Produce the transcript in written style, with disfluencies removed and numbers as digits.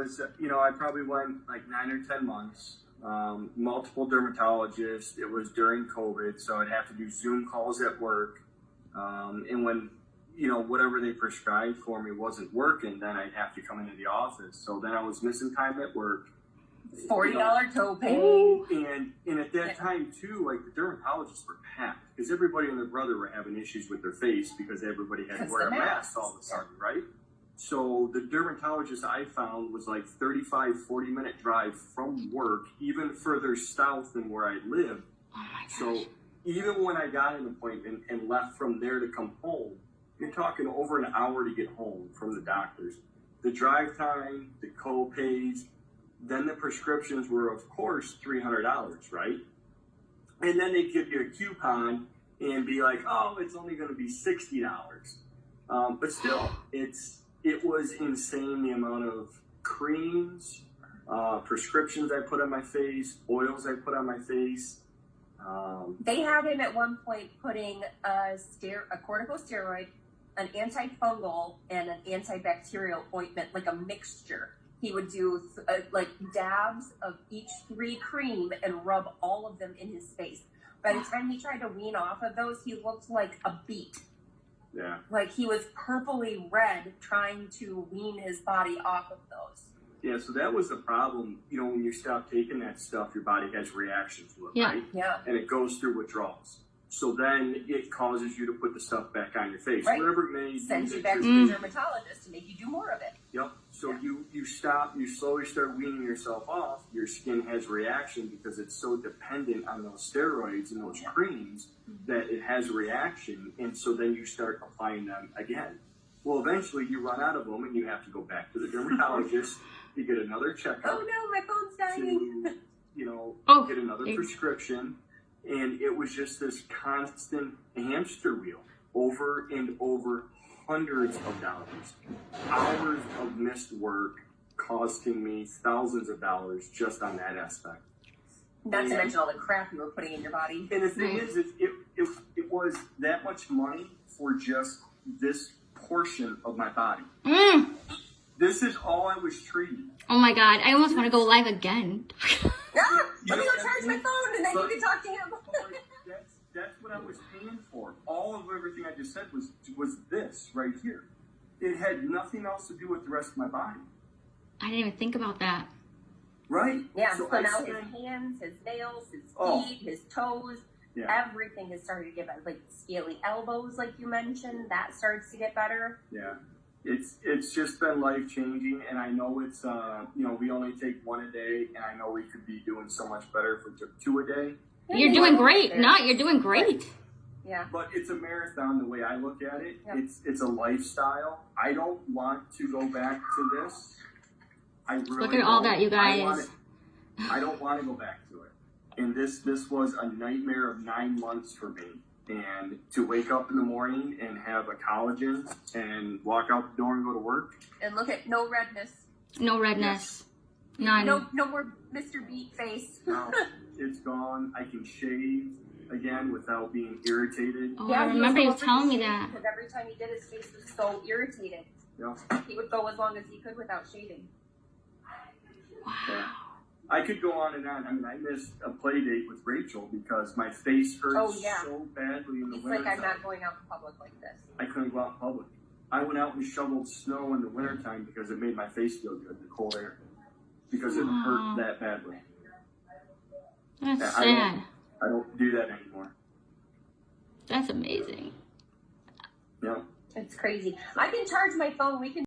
was, I probably went like 9 or 10 months, multiple dermatologists. It was during COVID, so I'd have to do Zoom calls at work. And when, whatever they prescribed for me wasn't working, then I'd have to come into the office. So then I was missing time at work. $40 copay. And at that time too, like the dermatologists were packed because everybody and their brother were having issues with their face because everybody had to wear a mask all of a sudden, right? So the dermatologist I found was like 35, 40-minute drive from work, even further south than where I lived. Oh my gosh. So even when I got an appointment and left from there to come home, you're talking over an hour to get home from the doctors. The drive time, the co-pays, then the prescriptions were, of course, $300, right? And then they give you a coupon and be like, oh, it's only going to be $60. But still, it was insane the amount of creams, prescriptions I put on my face, oils I put on my face. They had him at one point putting a corticosteroid, an antifungal, and an antibacterial ointment, like a mixture. He would do like dabs of each 3 cream and rub all of them in his face. By the time he tried to wean off of those, he looked like a beet. Yeah. Like he was purpley red trying to wean his body off of those. Yeah, so that was the problem. When you stop taking that stuff, your body has reactions to it, right? Yeah. And it goes through withdrawals. So then it causes you to put the stuff back on your face. Right. Whatever it may Sends be. you back to the dermatologist to make you do more of it. Yep. So you stop, you slowly start weaning yourself off. Your skin has reaction because it's so dependent on those steroids and those creams that it has a reaction. And so then you start applying them again. Well, eventually you run out of them and you have to go back to the dermatologist to get another checkup. Oh no, my phone's dying. To, get another prescription. And it was just this constant hamster wheel over and over, hundreds of dollars, hours of missed work costing me thousands of dollars just on that aspect. Not to mention all the crap you were putting in your body. And the thing is, it was that much money for just this portion of my body. This is all I was treating. Oh my God, I almost want to go live again. Let me go charge my phone and then you can talk to him. That's what I was paying for. All of everything I just said was this right here. It had nothing else to do with the rest of my body. I didn't even think about that. Right? Yeah, so now his hands, his nails, his feet, his toes, everything has started to get better. Like scaly elbows, like you mentioned, that starts to get better. Yeah. It's just been life-changing, and I know it's, we only take 1 a day, and I know we could be doing so much better if we took 2 a day. You're doing great. No, you're doing great. Yeah. But it's a marathon the way I look at it. Yep. It's a lifestyle. I don't want to go back to this. I really Look at all that, you guys. I don't want to go back to it. And this was a nightmare of 9 months for me. And to wake up in the morning and have a collagen and walk out the door and go to work. And look at no redness. No redness. None. No more Mr. Beat face. No, it's gone. I can shave again without being irritated. Oh, yeah, I remember you telling me that. Because every time he did, his face was so irritated. Yeah. He would go as long as he could without shaving. Wow. Yeah. I could go on and on. I mean, I missed a play date with Rachel because my face hurt so badly in the winter. He's like, I'm not going out in public like this. I couldn't go out in public. I went out and shoveled snow in the wintertime because it made my face feel good, the cold air. Because it hurt that badly. That's sad. I don't do that anymore. That's amazing. Yeah. It's crazy. I can charge my phone. We can